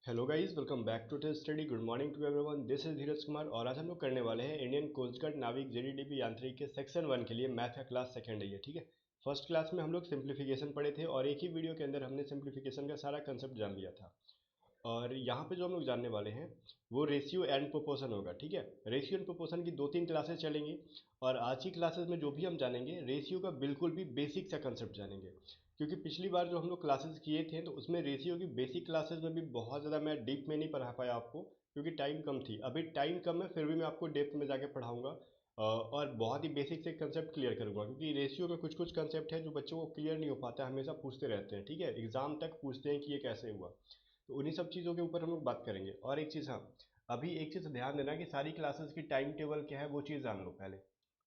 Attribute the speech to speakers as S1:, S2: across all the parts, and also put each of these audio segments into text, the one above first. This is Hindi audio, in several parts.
S1: Hello guys, welcome back to test study. Good morning to everyone. This is Dheeraj Kumar और आज हम लोग करने वाले हैं इंडियन कोस्ट गार्ड नाविक जेडीडीपी यांत्रिक के सेक्शन 1 के लिए मैथ का क्लास सेकंड है ये, ठीक है। फर्स्ट क्लास में हम लोग सिंप्लीफिकेशन पढ़े थे और एक ही वीडियो के अंदर हमने सिंप्लीफिकेशन का सारा कंसेप्ट जान लिया था। और यहाँ पे जो हम लोग जानने वाले हैं वो रेशियो एंड प्रोपोर्शन होगा, ठीक है। रेशियो एंड प्रोपोर्शन की 2-3 क्लासेस चलेंगी और आज की क्लासेस में जो भी हम जानेंगे रेशियो का बिल्कुल भी बेसिक सा कंसेप्ट जानेंगे। क्योंकि पिछली बार जो हम लोग क्लासेस किए थे तो उसमें रेशियो की बेसिक क्लासेस में भी बहुत ज़्यादा मैं डीप में नहीं पढ़ा पाया आपको, क्योंकि टाइम कम थी। अभी टाइम कम है फिर भी मैं आपको डेप्थ में जाके पढ़ाऊंगा और बहुत ही बेसिक से कंसेप्ट क्लियर करूंगा, क्योंकि रेशियो में कुछ कुछ कंसेप्ट है जो बच्चों को क्लियर नहीं हो पाता है, हमेशा पूछते रहते हैं, ठीक है। एग्जाम तक पूछते हैं कि ये कैसे हुआ। तो उन्हीं सब चीज़ों के ऊपर हम लोग बात करेंगे। और एक चीज़, हाँ, अभी एक चीज़ ध्यान देना कि सारी क्लासेस की टाइम टेबल क्या है वो चीज़ जान लो पहले,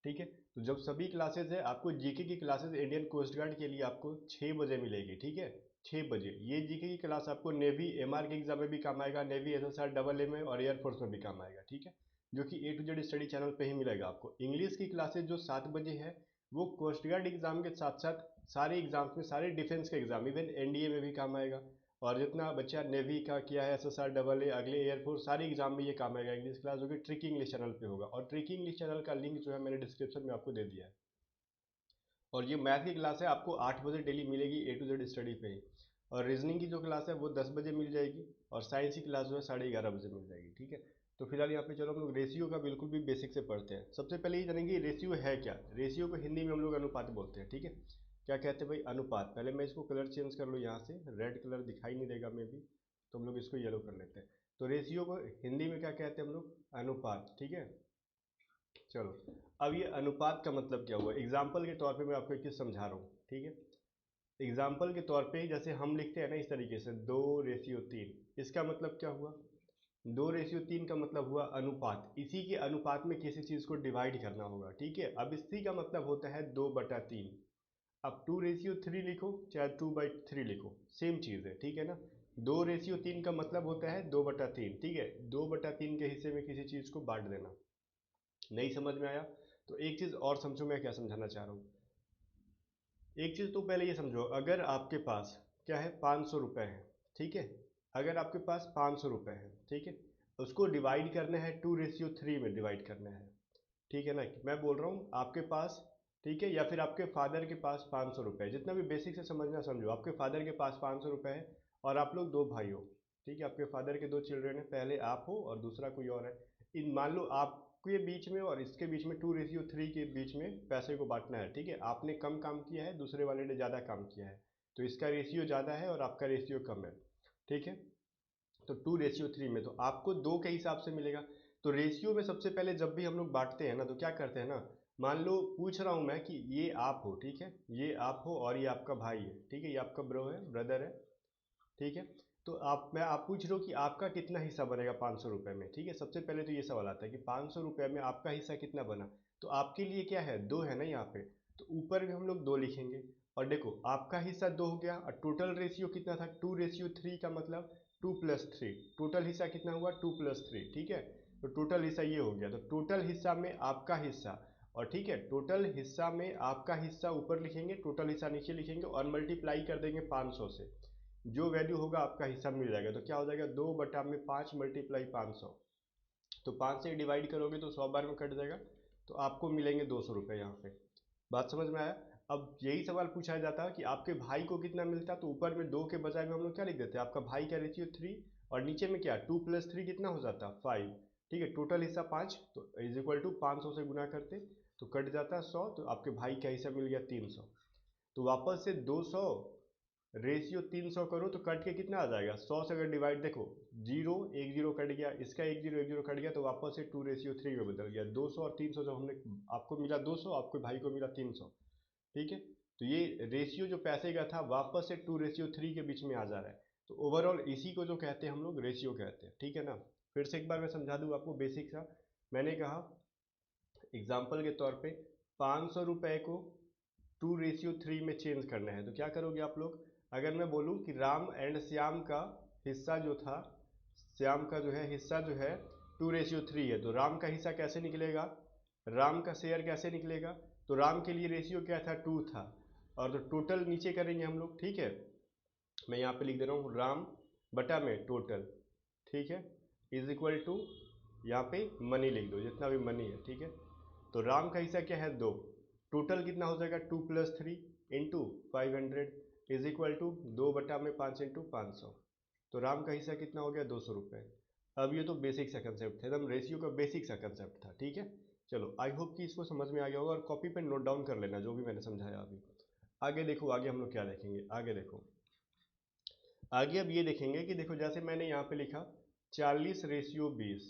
S1: ठीक है। तो जब सभी क्लासेस है, आपको जीके की क्लासेस इंडियन कोस्ट गार्ड के लिए आपको 6 बजे मिलेगी, ठीक है। 6 बजे ये जीके की क्लास आपको नेवी एमआर के एग्जाम में भी काम आएगा, नेवी एसएसआर डबल ए में और एयरफोर्स में भी काम आएगा, ठीक है। जो कि ए टू जेड स्टडी चैनल पे ही मिलेगा आपको। इंग्लिश की क्लासेस जो 7 बजे है वो कोस्ट गार्ड एग्जाम के साथ साथ सारे एग्जाम्स में, सारे डिफेंस के एग्जाम, इवन एनडीए में भी काम आएगा। और जितना बच्चा नेवी का किया है, एसएसआर डबल ए, अगले एयरफोर्स, सारे एग्जाम में ये काम आएगा इंग्लिश क्लास, जो कि ट्रिक इंग्लिश चैनल पे होगा। और ट्रिक इंग्लिश चैनल का लिंक जो है मैंने डिस्क्रिप्शन में आपको दे दिया है। और ये मैथ की क्लास है आपको 8 बजे डेली मिलेगी ए टू जेड स्टडी पे ही। और रीजनिंग की जो क्लास है वो 10 बजे मिल जाएगी और साइंस की क्लास जो है 11:30 बजे मिल जाएगी, ठीक है। तो फिलहाल यहाँ पे चलो हम लोग रेशियो का बिल्कुल भी बेसिक से पढ़ते हैं। सबसे पहले ये जानेंगे रेशियो है क्या। रेशियो को हिंदी में हम लोग अनुपात बोलते हैं, ठीक है। क्या कहते हैं भाई? अनुपात। पहले मैं इसको कलर चेंज कर लूँ, यहाँ से रेड कलर दिखाई नहीं देगा मे भी, तो हम लोग इसको येलो कर लेते हैं। तो रेशियो को हिंदी में क्या कहते हैं हम लोग? अनुपात, ठीक है। चलो, अब ये अनुपात का मतलब क्या हुआ, एग्जाम्पल के तौर पे मैं आपको एक चीज़ समझा रहा हूँ, ठीक है। एग्जाम्पल के तौर पे जैसे हम लिखते हैं ना इस तरीके से 2:3, इसका मतलब क्या हुआ? 2:3 का मतलब हुआ अनुपात। इसी के अनुपात में किसी चीज़ को डिवाइड करना होगा, ठीक है। अब इसी का मतलब होता है 2/3। अब 2:3 लिखो चाहे 2/3 लिखो, सेम चीज़ है, ठीक है ना। 2:3 का मतलब होता है 2/3, ठीक है। 2/3 के हिस्से में किसी चीज़ को बांट देना। नहीं समझ में आया? तो एक चीज़ और समझो मैं क्या समझाना चाह रहा हूँ। एक चीज़ तो पहले ये समझो, अगर आपके पास क्या है, 500 रुपये है, ठीक है। अगर आपके पास 500 रुपये है, ठीक है, उसको डिवाइड करना है 2:3 में डिवाइड करना है, ठीक है ना। मैं बोल रहा हूँ आपके पास, ठीक है, या फिर आपके फादर के पास 500 रुपये, जितना भी बेसिक से समझना समझो। आपके फादर के पास 500 रुपये है और आप लोग दो भाई हो, ठीक है। आपके फादर के दो चिल्ड्रन है, पहले आप हो और दूसरा कोई और है। इन मान लो आपके बीच में और इसके बीच में 2:3 के बीच में पैसे को बांटना है, ठीक है। आपने कम काम किया है, दूसरे वाले ने ज़्यादा काम किया है, तो इसका रेशियो ज़्यादा है और आपका रेशियो कम है, ठीक है। तो 2:3 में तो आपको दो के हिसाब से मिलेगा। तो रेशियो में सबसे पहले जब भी हम लोग बांटते हैं ना, तो क्या करते हैं ना, मान लो पूछ रहा हूँ मैं कि ये आप हो, ठीक है, ये आप हो और ये आपका भाई है, ठीक है, ये आपका ब्रदर है, ठीक है। तो आप पूछ रहे हो कि आपका कितना हिस्सा बनेगा 500 रुपये में, ठीक है। सबसे पहले तो ये सवाल आता है कि 500 रुपये में आपका हिस्सा कितना बना। तो आपके लिए क्या है, दो है ना यहाँ पे, तो ऊपर भी हम लोग दो लिखेंगे। और देखो आपका हिस्सा दो हो गया और टोटल रेशियो कितना था, 2:3 का मतलब 2+3। टोटल हिस्सा कितना हुआ, 2+3, ठीक है। तो टोटल हिस्सा ये हो गया, तो टोटल हिस्सा में आपका हिस्सा, और ठीक है, टोटल हिस्सा में आपका हिस्सा ऊपर लिखेंगे, टोटल हिस्सा नीचे लिखेंगे और मल्टीप्लाई कर देंगे 500 से। जो वैल्यू होगा आपका हिस्सा मिल जाएगा। तो क्या हो जाएगा, 2/5 मल्टीप्लाई 500। तो 5 से डिवाइड करोगे तो 100 बार में कट जाएगा, तो आपको मिलेंगे 200 रुपये यहाँ पे। बात समझ में आया? अब यही सवाल पूछा जाता है कि आपके भाई को कितना मिलता, तो ऊपर में दो के बजाय में हम लोग क्या लिख देते हैं, आपका भाई का रेशियो 3 और नीचे में क्या, 2+3 कितना हो जाता, 5, ठीक है। टोटल हिस्सा 5, तो इज इक्वल टू 500 से गुना करते तो कट जाता 100, तो आपके भाई का हिस्सा मिल गया 300। तो वापस से 200 रेशियो 300 करो तो कट के कितना आ जाएगा, 100 से अगर डिवाइड, देखो जीरो एक जीरो कट गया, इसका एक जीरो कट गया, तो वापस से 2:3 में बदल गया। 200 और 300 जब हमने, आपको मिला 200, आपके भाई को मिला 300, ठीक है। तो ये रेशियो जो पैसे का था वापस से 2:3 के बीच में आ जा रहा है। तो ओवरऑल इसी को जो कहते हैं हम लोग रेशियो कहते हैं, ठीक है ना। फिर से एक बार मैं समझा दूँ आपको बेसिक सा। मैंने कहा एग्जाम्पल के तौर पे 500 रुपये को 2:3 में चेंज करना है, तो क्या करोगे आप लोग। अगर मैं बोलूं कि राम एंड श्याम का हिस्सा जो था, श्याम का जो है हिस्सा जो है 2:3 है, तो राम का हिस्सा कैसे निकलेगा, राम का शेयर कैसे निकलेगा। तो राम के लिए रेशियो क्या था, 2 था। और तो टोटल नीचे करेंगे हम लोग, ठीक है। मैं यहाँ पे लिख दे रहा हूँ राम बटा में टोटल, ठीक है, इज इक्वल टू, यहाँ पे मनी लिख दो, जितना भी मनी है, ठीक है। तो राम का हिस्सा क्या है 2, टोटल कितना हो जाएगा 2 + 3 into 500 is equal to 2/5 into 500। तो राम का हिस्सा कितना हो गया 200 रुपये। अब ये तो बेसिक सा कंसेप्ट था, एकदम रेशियो का बेसिक सा कंसेप्ट था, ठीक है। चलो आई होप कि इसको समझ में आ गया होगा, और कॉपी पे नोट डाउन कर लेना जो भी मैंने समझाया अभी। आगे देखो, आगे हम लोग क्या देखेंगे, आगे देखो, आगे अब ये देखेंगे कि देखो जैसे मैंने यहाँ पे लिखा 40/20,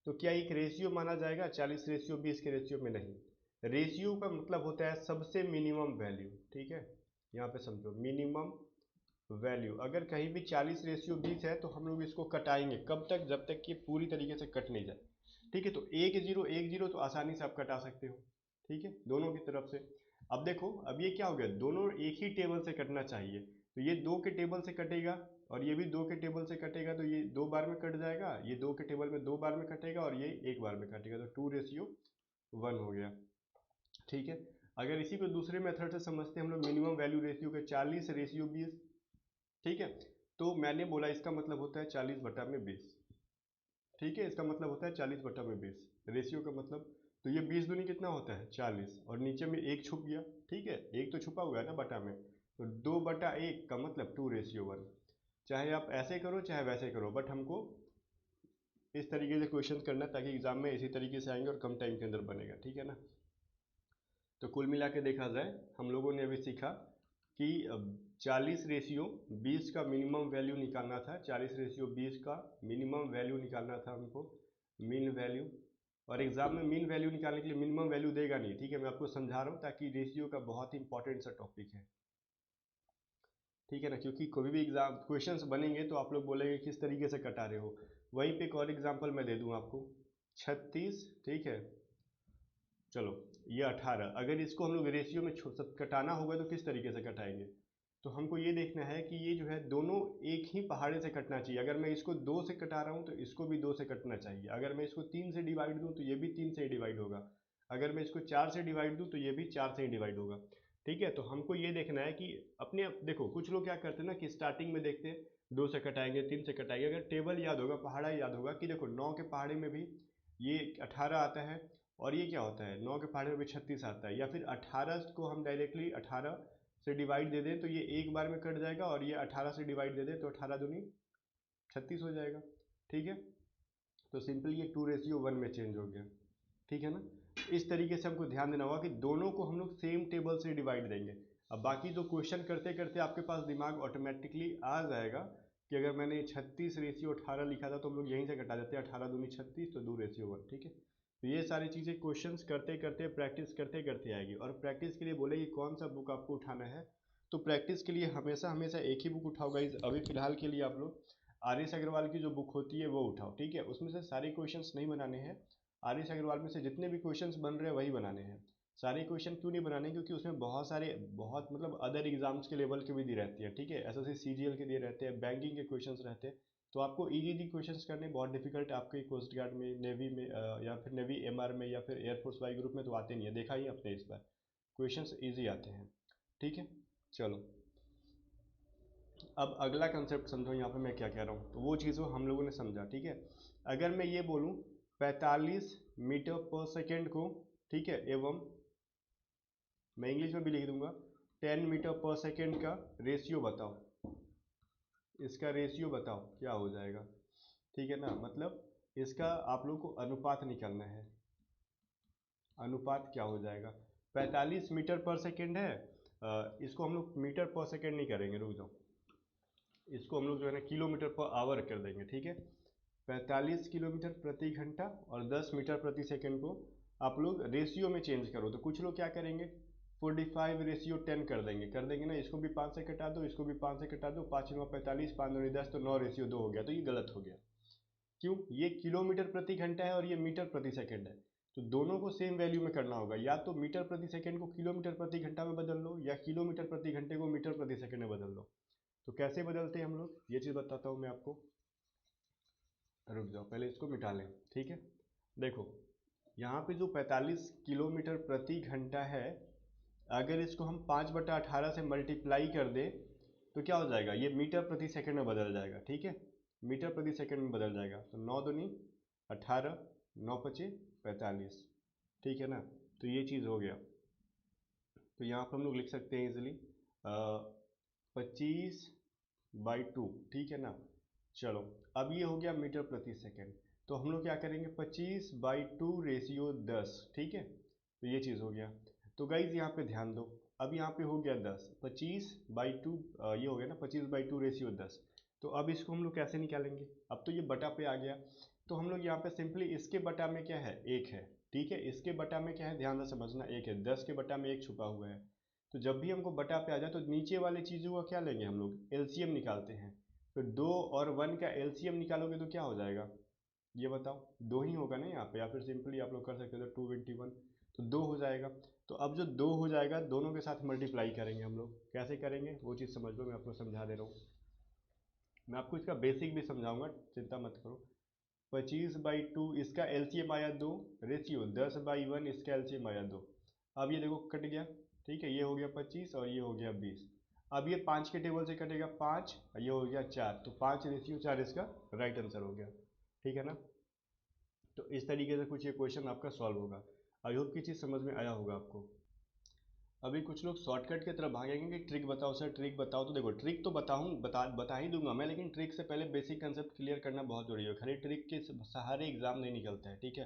S1: तो क्या एक रेशियो माना जाएगा 40/20 के रेशियो में? नहीं। रेशियो का मतलब होता है सबसे मिनिमम वैल्यू, ठीक है। यहाँ पे समझो मिनिमम वैल्यू, अगर कहीं भी 40/20 है तो हम लोग इसको कटाएंगे कब तक, जब तक कि पूरी तरीके से कट नहीं जाए, ठीक है। तो एक जीरो तो आसानी से आप कटा सकते हो, ठीक है, दोनों की तरफ से। अब देखो, अब ये क्या हो गया, दोनों एक ही टेबल से कटना चाहिए, तो ये 2 के टेबल से कटेगा और ये भी 2 के टेबल से कटेगा, तो ये 2 बार में कट जाएगा, ये 2 के टेबल में 2 बार में कटेगा और ये 1 बार में कटेगा, तो 2:1 हो गया, ठीक है। अगर इसी को दूसरे मेथड से समझते हैं हम लोग, मिनिमम वैल्यू रेशियो के 40/20, ठीक है। तो मैंने बोला इसका मतलब होता है 40/20, ठीक है, इसका मतलब होता है 40/20 रेशियो का मतलब। तो ये 20 दूनी कितना होता है 40, और नीचे में एक छुप गया, ठीक है, एक तो छुपा हुआ है ना बटा में, तो 2/1 का मतलब 2:1। चाहे आप ऐसे करो चाहे वैसे करो, बट हमको इस तरीके से क्वेश्चन करना है ताकि एग्जाम में इसी तरीके से आएंगे और कम टाइम के अंदर बनेगा, ठीक है ना। तो कुल मिला के देखा जाए, हम लोगों ने अभी सीखा कि 40/20 का मिनिमम वैल्यू निकालना था, 40/20 का मिनिमम वैल्यू निकालना था हमको, मीन वैल्यू। और एग्जाम में मीन वैल्यू निकालने के लिए मिनिमम वैल्यू देगा नहीं, ठीक है, मैं आपको समझा रहा हूँ ताकि रेशियो का बहुत ही इंपॉर्टेंट सा टॉपिक है, ठीक है ना, क्योंकि कोई भी एग्जाम क्वेश्चंस बनेंगे तो आप लोग बोलेंगे किस तरीके से कटा रहे हो। वहीं पे एक और एग्जांपल मैं दे दूं आपको, 36, ठीक है, चलो ये 18, अगर इसको हम लोग रेशियो में कटाना होगा तो किस तरीके से कटाएंगे। तो हमको ये देखना है कि ये जो है दोनों एक ही पहाड़े से कटना चाहिए, अगर मैं इसको 2 से कटा रहा हूँ तो इसको भी 2 से कटना चाहिए, अगर मैं इसको 3 से डिवाइड दूँ तो ये भी 3 से ही डिवाइड होगा, अगर मैं इसको 4 से डिवाइड दूँ तो ये भी 4 से ही डिवाइड होगा, ठीक है। तो हमको ये देखना है कि अपने देखो कुछ लोग क्या करते हैं ना कि स्टार्टिंग में देखते हैं 2 से कटाएंगे 3 से कटाएंगे, अगर टेबल याद होगा, पहाड़ा याद होगा कि देखो 9 के पहाड़े में भी ये 18 आता है, और ये क्या होता है 9 के पहाड़े में भी 36 आता है, या फिर 18 को हम डायरेक्टली 18 से डिवाइड दे दें तो ये एक बार में कट जाएगा, और ये 18 से डिवाइड दे दें तो 18 दूनी 36 हो जाएगा, ठीक है। तो सिंपली ये 2:1 में चेंज हो गया, ठीक है ना। इस तरीके से हमको ध्यान देना होगा कि दोनों को हम लोग सेम टेबल से डिवाइड देंगे। अब बाकी तो क्वेश्चन करते करते आपके पास दिमाग ऑटोमेटिकली आ जाएगा कि अगर मैंने 36/18 लिखा था तो हम लोग यहीं से घटा देते हैं, 18 दूनी 36 तो 2:1, ठीक है। तो ये सारी चीज़ें क्वेश्चंस करते करते प्रैक्टिस करते करते आएगी, और प्रैक्टिस के लिए बोले कि कौन सा बुक आपको उठाना है, तो प्रैक्टिस के लिए हमेशा हमेशा एक ही बुक उठाओ गाइज। अभी फिलहाल के लिए आप लोग आर एस अग्रवाल की जो बुक होती है वो उठाओ, ठीक है। उसमें से सारे क्वेश्चंस नहीं बनाने हैं, आर एस अग्रवाल में से जितने भी क्वेश्चंस बन रहे हैं वही बनाने हैं। सारे क्वेश्चन क्यों नहीं बनाने, क्योंकि उसमें बहुत सारे बहुत मतलब अदर एग्जाम्स के लेवल के भी दी रहती है, ठीक है, एसएससी सीजीएल के दिए रहते हैं, बैंकिंग के क्वेश्चंस रहते हैं। तो आपको इजी इजी क्वेश्चंस करने बहुत डिफिकल्ट आपके कोस्ट गार्ड में, नेवी में, या फिर नेवी एमआर में, या फिर एयरफोर्स वाई ग्रुप में तो आते नहीं है, देखा ही आपने इस बार क्वेश्चंस इजी आते हैं, ठीक है। चलो अब अगला कंसेप्ट समझो, यहाँ पे मैं क्या कह रहा हूँ, तो वो चीज़ हम लोगों ने समझा, ठीक है। अगर मैं ये बोलूँ 45 मीटर पर सेकेंड को, ठीक है, एवं मैं इंग्लिश में भी लिख दूंगा 10 मीटर पर सेकेंड का रेशियो बताओ, इसका रेशियो बताओ क्या हो जाएगा, ठीक है ना, मतलब इसका आप लोग को अनुपात निकालना है, अनुपात क्या हो जाएगा। 45 मीटर पर सेकेंड है, इसको हम लोग मीटर पर सेकेंड नहीं करेंगे, रुक जाओ, इसको हम लोग जो है ना किलोमीटर पर आवर कर देंगे, ठीक है। 45 किलोमीटर प्रति घंटा और 10 मीटर प्रति सेकंड को आप लोग रेशियो में चेंज करो, तो कुछ लोग क्या करेंगे 45/10 कर देंगे ना, इसको भी 5 से कटा दो, इसको भी 5 से कटा दो, 5 9 45, 5 2 10, तो 9:2 हो गया, तो ये गलत हो गया। क्यों, ये किलोमीटर प्रति घंटा है और ये मीटर प्रति सेकंड है, तो दोनों को सेम वैल्यू में करना होगा, या तो मीटर प्रति सेकंड को किलोमीटर प्रति घंटा में बदल लो, या किलोमीटर प्रति घंटे को मीटर प्रति सेकंड में बदल लो। तो कैसे बदलते हैं हम लोग, ये चीज़ बताता हूँ मैं आपको, रुक जाओ पहले इसको मिटा लें, ठीक है। देखो यहाँ पे जो 45 किलोमीटर प्रति घंटा है, अगर इसको हम 5/18 से मल्टीप्लाई कर दें तो क्या हो जाएगा, ये मीटर प्रति सेकंड में बदल जाएगा, ठीक है। मीटर प्रति सेकंड में बदल जाएगा। तो 9 दूनी 18, 9 पचे 45, ठीक है ना। तो ये चीज़ हो गया। तो यहाँ पर हम लोग लिख सकते हैं इजीली 25/2, ठीक है ना। चलो अब ये हो गया मीटर प्रति सेकंड। तो हम लोग क्या करेंगे 25/2 रेशियो 10, ठीक है। तो ये चीज़ हो गया। तो गाइज यहाँ पे ध्यान दो, अब यहाँ पे हो गया 10, 25/2 ये हो गया ना 25/2 रेशियो 10। तो अब इसको हम लोग कैसे निकालेंगे, अब तो ये बटा पे आ गया। तो हम लोग यहाँ पे सिंपली इसके बटा में क्या है, एक है, ठीक है। इसके बटा में क्या है, ध्यान से समझना, एक है, 10 के बटा में एक छुपा हुआ है। तो जब भी हमको बटा पे आ जाए तो नीचे वाले चीज़ों का क्या लेंगे हम लोग, एलसीएम निकालते हैं। तो 2 और 1 का एलसीएम निकालोगे तो क्या हो जाएगा, ये बताओ, 2 ही होगा ना यहाँ पे, या फिर सिंपली आप लोग कर सकते हो 221, तो 2 हो जाएगा। तो अब जो 2 हो जाएगा दोनों के साथ मल्टीप्लाई करेंगे हम लोग, कैसे करेंगे वो चीज़ समझ लो, मैं आपको समझा दे रहा हूँ। मैं आपको इसका बेसिक भी समझाऊंगा, चिंता मत करो। 25/2 इसका एलसीएम आया 2, रेशियो 10/1 इसका एलसीएम आया 2। अब ये देखो कट गया, ठीक है, ये हो गया 25 और ये हो गया 20। अब ये 5 के टेबल से कटेगा 5, ये हो गया 4, तो 5/4 इसका राइट आंसर हो गया, ठीक है ना। तो इस तरीके से कुछ ये क्वेश्चन आपका सॉल्व होगा। आई होप की चीज़ समझ में आया होगा आपको। अभी कुछ लोग शॉर्टकट की तरफ भागेंगे कि ट्रिक बताओ सर, ट्रिक बताओ। तो देखो ट्रिक तो बता ही दूंगा मैं, लेकिन ट्रिक से पहले बेसिक कंसेप्ट क्लियर करना बहुत जरूरी है। खाली ट्रिक के सहारे एग्जाम नहीं निकलता है, ठीक है।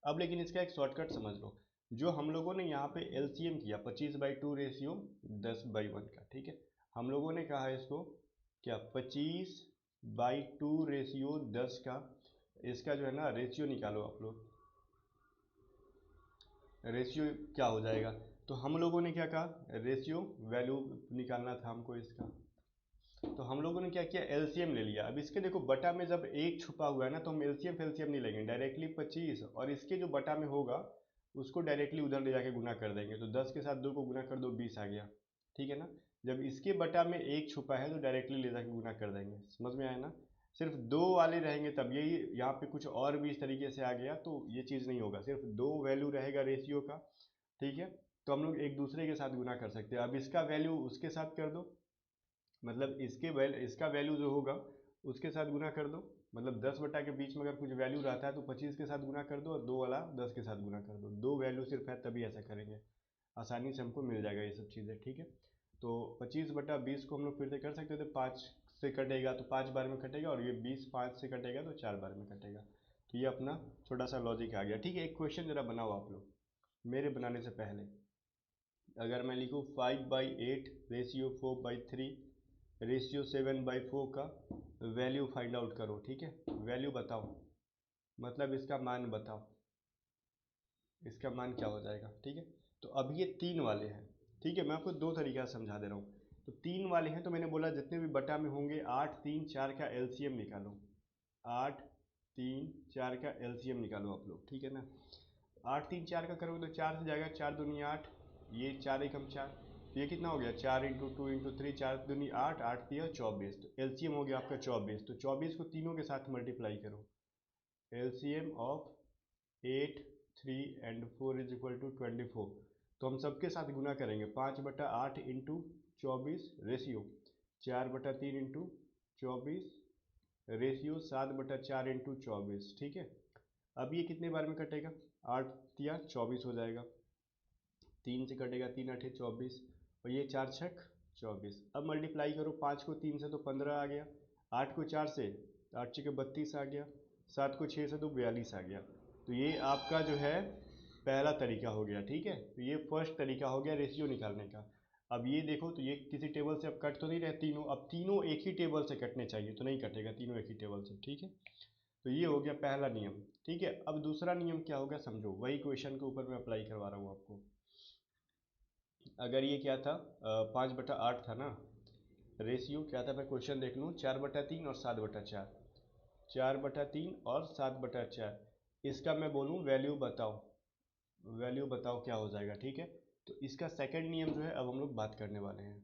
S1: अब लेकिन इसका एक शॉर्टकट समझ लो। जो हम लोगों ने यहाँ पे एलसीएम किया 25/2 रेशियो 10/1 का, ठीक है। हम लोगों ने कहा इसको क्या, 25/2 रेशियो 10 का, इसका जो है ना रेशियो निकालो आप लोग। रेशियो क्या हो जाएगा, तो हम लोगों ने क्या कहा, रेशियो वैल्यू निकालना था हमको इसका। तो हम लोगों ने क्या किया, एलसीएम ले लिया। अब इसके देखो बटा में जब एक छुपा हुआ है ना, तो हम एलसीएम नहीं लेंगे, डायरेक्टली 25 और इसके जो बटा में होगा उसको डायरेक्टली उधर ले जाके गुना कर देंगे। तो 10 के साथ 2 को गुना कर दो, 20 आ गया, ठीक है ना। जब इसके बटा में एक छुपा है तो डायरेक्टली ले जाके गुना कर देंगे, समझ में आया ना। सिर्फ 2 वाले रहेंगे तब, यही यहाँ पे कुछ और भी इस तरीके से आ गया तो ये चीज़ नहीं होगा, सिर्फ 2 वैल्यू रहेगा रेशियो का, ठीक है। तो हम लोग एक दूसरे के साथ गुना कर सकते हैं। अब इसका वैल्यू उसके साथ कर दो, मतलब इसका वैल्यू जो होगा उसके साथ गुना कर दो। मतलब 10 के बीच में अगर कुछ वैल्यू रहता है तो 25 के साथ गुना कर दो, और 2 वाला 10 के साथ गुना कर दो। 2 वैल्यू सिर्फ है तभी ऐसा करेंगे, आसानी से हमको मिल जाएगा ये सब चीज़ें, ठीक है। तो 25/20 को हम लोग फिर से कर सकते थे, 5 से कटेगा तो 5 बार में कटेगा, और ये 20 5 से कटेगा तो 4 बार में कटेगा। तो ये अपना छोटा सा लॉजिक आ गया, ठीक है। एक क्वेश्चन जरा बनाओ आप लोग मेरे बनाने से पहले। अगर मैं लिखूँ 5/8 रेशियो 4/3 रेशियो 7/4 का वैल्यू फाइंड आउट करो, ठीक है। वैल्यू बताओ, मतलब इसका मान बताओ, इसका मान क्या हो जाएगा, ठीक है। तो अब ये 3 वाले हैं, ठीक है। मैं आपको 2 तरीका से समझा दे रहा हूँ। तो 3 वाले हैं तो मैंने बोला जितने भी बटा में होंगे 8 3 4 का एलसीएम निकालो। 8 3 4 का एलसीएम निकालो आप लोग, ठीक है ना। 8 3 4 का करोगे तो 4 से जाएगा, 4 दूनी 8, ये 4 एकम 4, तो ये कितना हो गया 4 × 2 × 3, 4 दूनी 8, 8 तिया 24, तो एलसीएम हो गया आपका 24। तो 24 को तीनों के साथ मल्टीप्लाई करो, LCM of 8 3 and 4 is equal to 24। तो हम सबके साथ गुना करेंगे, 5/8 into 24 ratio, 4/3 into 24 ratio, 7/4 into 24, ठीक है। अब ये कितने बार में कटेगा, 8 तिया 24 हो जाएगा, 3 से कटेगा, 3 8 24, और ये 4 6 24। अब मल्टीप्लाई करो, 5 को 3 से तो 15 आ गया, 8 को 4 से 8 6 32 आ गया, 7 को 6 से तो 42 आ गया। तो ये आपका जो है पहला तरीका हो गया, ठीक है। तो ये फर्स्ट तरीका हो गया रेशियो निकालने का। अब ये देखो, तो ये किसी टेबल से अब कट तो नहीं रहे तीनों, अब तीनों एक ही टेबल से कटने चाहिए, तो नहीं कटेगा तीनों एक ही टेबल से, ठीक है। तो ये हो गया पहला नियम, ठीक है। अब दूसरा नियम क्या होगा समझो, वही क्वेश्चन के ऊपर मैं अप्लाई करवा रहा हूँ आपको। अगर ये क्या था 5/8 था ना, रेशियो क्या था, मैं क्वेश्चन देख लूँ, 4/3 और 7/4, 4/3 और 7/4, इसका मैं बोलूँ वैल्यू बताओ, वैल्यू बताओ क्या हो जाएगा, ठीक है। तो इसका सेकंड नियम जो है अब हम लोग बात करने वाले हैं।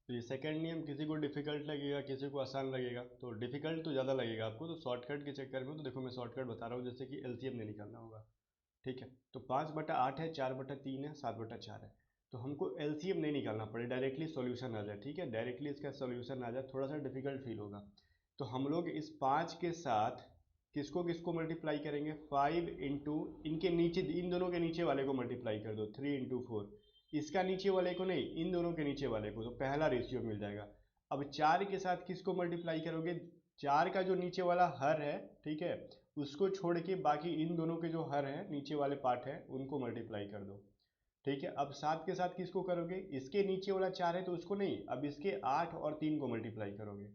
S1: तो ये सेकंड नियम किसी को डिफिकल्ट लगेगा, किसी को आसान लगेगा। तो डिफिकल्ट तो ज़्यादा लगेगा आपको, तो शॉर्टकट के चक्कर में, तो देखो मैं शॉर्टकट बता रहा हूँ, जैसे कि एलसीएम नहीं निकालना होगा, ठीक है। तो 5/8 है, 4/3 है, 7/4 है। तो हमको एलसीएम नहीं निकालना पड़े, डायरेक्टली सॉल्यूशन आ जाए, ठीक है। डायरेक्टली इसका सॉल्यूशन आ जाए, थोड़ा सा डिफिकल्ट फील होगा। तो हम लोग इस 5 के साथ किसको किसको मल्टीप्लाई करेंगे, 5 इंटू इनके नीचे, इन दोनों के नीचे वाले को मल्टीप्लाई कर दो, 3 इंटू 4, इसका नीचे वाले को नहीं, इन दोनों के नीचे वाले को, तो पहला रेशियो मिल जाएगा। अब 4 के साथ किसको मल्टीप्लाई करोगे, 4 का जो नीचे वाला हर है, ठीक है, उसको छोड़ के बाकी इन दोनों के जो हर है, नीचे वाले पार्ट है, उनको मल्टीप्लाई कर दो, ठीक है। अब 7 के साथ किसको करोगे, इसके नीचे वाला 4 है तो उसको नहीं, अब इसके 8 और 3 को मल्टीप्लाई करोगे,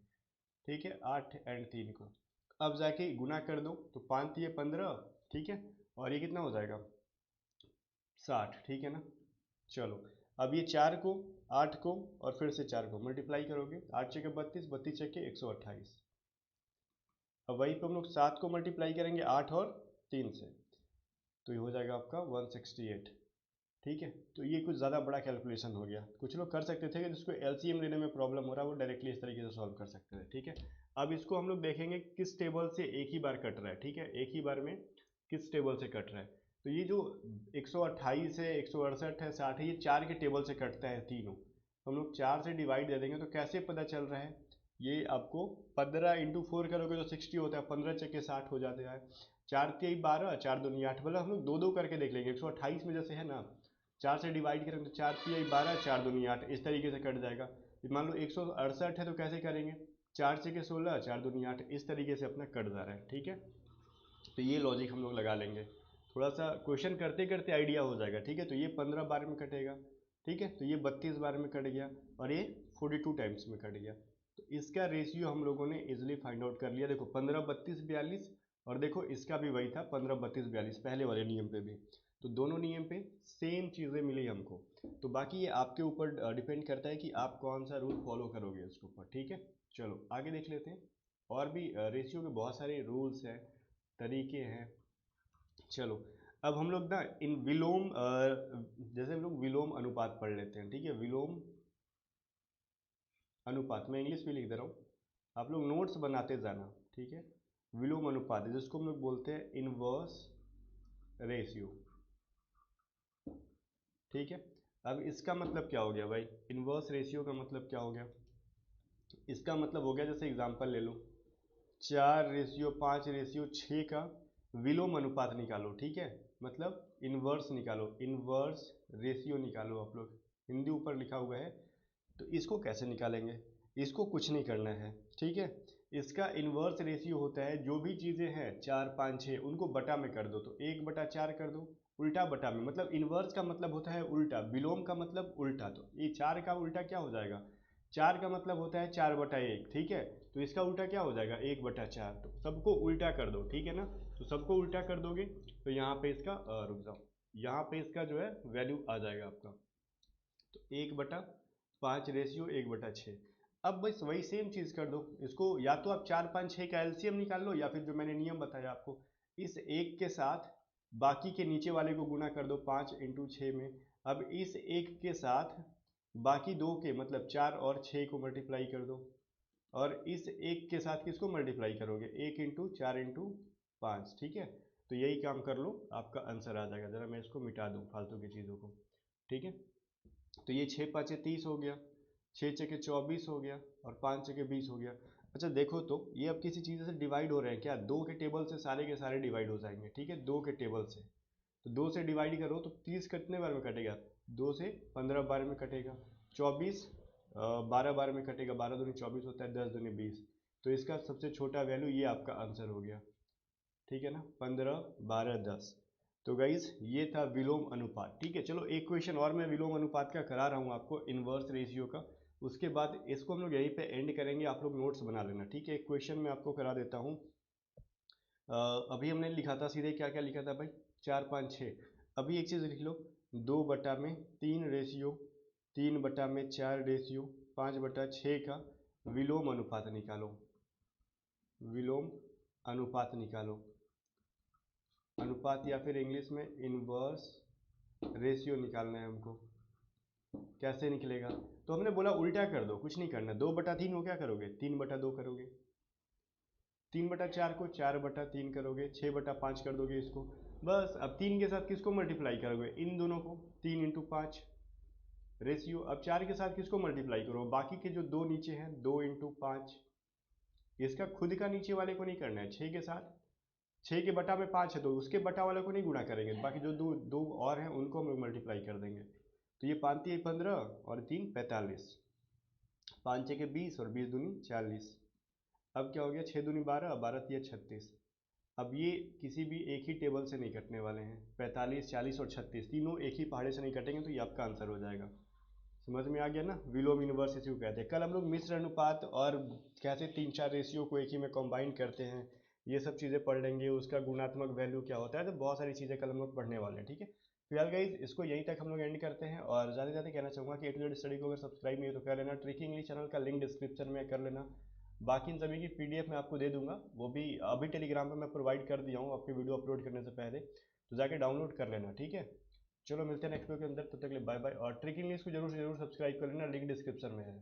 S1: ठीक है, 8 एंड 3 को। अब जाके गुना कर दो, तो 5 ये 15, ठीक है, और ये कितना हो जाएगा, 60, ठीक है ना। चलो, अब ये 4 को, 8 को और फिर से 4 को मल्टीप्लाई करोगे, 8 चके 32, 32 चके 128। अब वहीं पे हम लोग 7 को मल्टीप्लाई करेंगे 8 और 3 से, तो ये हो जाएगा आपका 168, ठीक है। तो ये कुछ ज़्यादा बड़ा कैलकुलेशन हो गया, कुछ लोग कर सकते थे कि जिसको एलसीएम लेने में प्रॉब्लम हो रहा है वो डायरेक्टली इस तरीके से सॉल्व कर सकते थे, ठीक है। अब इसको हम लोग देखेंगे किस टेबल से एक ही बार कट रहा है, ठीक है, एक ही बार में किस टेबल से कट रहा है। तो ये जो 128 है, 168 है, 60 है, ये 4 के टेबल से कटता है तीनों, तो हम लोग 4 से डिवाइड दे देंगे, तो कैसे पता चल रहा है, ये आपको 15 इंटू 4 करोगे तो 60 होता है, 15 चक्के 60 हो जाता है, 4 3 12, 4 दूनी 8, मतलब हम लोग दो दो करके देख लेंगे, 128 में जैसे है ना, 4 से डिवाइड करेंगे तो 4 3 12, 4 दूनी 8, इस तरीके से कट जाएगा। मान लो 168 है तो कैसे करेंगे, 4 छके 16, 4 दूनी 8, इस तरीके से अपना कट जा रहा है, ठीक है। तो ये लॉजिक हम लोग लगा लेंगे, थोड़ा सा क्वेश्चन करते करते आइडिया हो जाएगा, ठीक है। तो ये 15 बार में कटेगा, ठीक है, तो ये 32 बार में कट गया और ये 42 टाइम्स में कट गया। तो इसका रेशियो हम लोगों ने इजिली फाइंड आउट कर लिया, देखो 15 32 42, और देखो इसका भी वही था 15 32 42, पहले वाले नियम पे भी, तो दोनों नियम पे सेम चीज़ें मिली हमको। तो बाकी ये आपके ऊपर डिपेंड करता है कि आप कौन सा रूल फॉलो करोगे उसके ऊपर, ठीक है। चलो आगे देख लेते हैं, और भी रेशियो के बहुत सारे रूल्स हैं, तरीके हैं। चलो, अब हम लोग ना इन विलोम जैसे हम लोग विलोम अनुपात पढ़ लेते हैं, ठीक है, विलोम अनुपात, मैं इंग्लिश में लिख दे रहा हूँ, आप लोग नोट्स बनाते जाना, ठीक है। विलोम अनुपात है जिसको हम लोग बोलते हैं इनवर्स रेशियो, ठीक है। अब इसका मतलब क्या हो गया भाई, इनवर्स रेशियो का मतलब क्या हो गया, इसका मतलब हो गया, जैसे एग्जांपल ले लो, 4:5:6 का विलोम अनुपात निकालो, ठीक है, मतलब इनवर्स निकालो, इनवर्स रेशियो निकालो, आप लोग हिंदी ऊपर लिखा हुआ है। तो इसको कैसे निकालेंगे, इसको कुछ नहीं करना है, ठीक है। इसका इन्वर्स रेशियो होता है, जो भी चीज़ें हैं 4 5 6 उनको बटा में कर दो, तो 1/4 कर दो, उल्टा बटा में, मतलब इन्वर्स का मतलब होता है उल्टा, विलोम का मतलब उल्टा, तो ये 4 का उल्टा क्या हो जाएगा, 4 का मतलब होता है 4/1, ठीक है, तो इसका उल्टा क्या हो जाएगा 1/4, तो सबको उल्टा कर दो, ठीक है ना। तो सबको उल्टा कर दोगे तो यहाँ पे इसका रुक जाओ, यहाँ पे इसका जो है वैल्यू आ जाएगा आपका, तो 1/5 रेशियो 1/6। अब बस वही सेम चीज़ कर दो, इसको या तो आप 4 5 6 का एलसीएम निकाल लो, या फिर जो मैंने नियम बताया आपको, इस एक के साथ बाकी के नीचे वाले को गुना कर दो 5 इंटू 6 में। अब इस एक के साथ बाकी दो के, मतलब 4 और 6 को मल्टीप्लाई कर दो, और इस एक के साथ किसको मल्टीप्लाई करोगे, 1 इंटू 4 इंटू 5, ठीक है। तो यही काम कर लो, आपका आंसर आ जाएगा। ज़रा मैं इसको मिटा दूँ फालतू की चीज़ों को, ठीक है। तो ये 6 5 30 हो गया, 6 छके 24 हो गया, और 5 छके 20 हो गया। अच्छा देखो, तो ये अब किसी चीज़ से डिवाइड हो रहे हैं क्या, दो के टेबल से सारे के सारे डिवाइड हो जाएंगे, ठीक है, दो के टेबल से। तो दो से डिवाइड करो तो 30 कितने बार में कटेगा, 2 से 15 बार में कटेगा, 24 12 बार में कटेगा, 12 दूनी 24 होता है, 10 दूनी 20, तो इसका सबसे छोटा वैल्यू ये आपका आंसर हो गया, ठीक है ना, 15 12 10। तो गाइज ये था विलोम अनुपात, ठीक है। चलो एक क्वेश्चन और मैं विलोम अनुपात का करा रहा हूँ आपको, इनवर्स रेशियो का, उसके बाद इसको हम लोग यहीं पे एंड करेंगे, आप लोग नोट्स बना लेना, ठीक है। एक क्वेश्चन मैं आपको करा देता हूँ, अभी हमने लिखा था सीधे, क्या क्या लिखा था भाई, 4 5 6, अभी एक चीज़ लिख लो, 2/3 रेशियो, 3/4 रेशियो, 5/6 का विलोम अनुपात निकालो, विलोम अनुपात निकालो, अनुपात, या फिर इंग्लिश में इनवर्स रेशियो निकालना है हमको। कैसे निकलेगा, तो हमने बोला उल्टा कर दो, कुछ नहीं करना, 2/3 को क्या करोगे, 3/2 करोगे, 3/4 को 4/3 करोगे, 6/5 कर दोगे इसको, बस। अब 3 के साथ किसको मल्टीप्लाई करोगे, इन दोनों को, 3 इंटू 5 रेशियो। अब 4 के साथ किसको मल्टीप्लाई करो, बाकी के जो दो नीचे हैं, 2 इंटू 5, इसका खुद का नीचे वाले को नहीं करना है 6 के साथ। 6 के बटा में 5 है तो उसके बटा वाले को नहीं गुणा करेंगे, बाकी जो दो दो और हैं उनको हम लोग मल्टीप्लाई कर देंगे। तो ये 5 3 15 और 3 45, 5 6 के 20 और 20 दूनी 40। अब क्या हो गया, 6 दूनी 12, 12 3 36। अब ये किसी भी एक ही टेबल से नहीं कटने वाले हैं, 45 40 और 36 तीनों एक ही पहाड़े से नहीं कटेंगे, तो ये आपका आंसर हो जाएगा। समझ में आ गया ना, विलोम इनवर्स इसी को कहते हैं। कल हम लोग मिश्र अनुपात और कैसे 3 4 रेशियो को एक ही में कंबाइन करते हैं, ये सब चीज़ें पढ़ लेंगे। उसका गुणात्मक वैल्यू क्या होता है, तो बहुत सारी चीज़ें कल हम लोग पढ़ने वाले हैं, ठीक है। फिलहाल गाइस इसको यहीं तक हम लोग एंड करते हैं, और ज़्यादा से ज़्यादा कहना चाहूँगा कि ए टू जेड स्टडी को अगर सब्सक्राइब नहीं है तो कर लेना। ट्रिकी इंग्लिश चैनल का लिंक डिस्क्रिप्शन में कर लेना। बाकी इन सभी की पीडीएफ मैं आपको दे दूंगा, वो भी अभी टेलीग्राम पे मैं प्रोवाइड कर दिया हूँ आपके वीडियो अपलोड करने से पहले, तो जाके डाउनलोड कर लेना, ठीक है। चलो मिलते हैं नेक्स्ट वीडियो के अंदर, तब तक के लिए बाय बाय। और ट्रिक इंग्लिश को जरूर से जरूर सब्सक्राइब कर लेना, लिंक डिस्क्रिप्शन में है।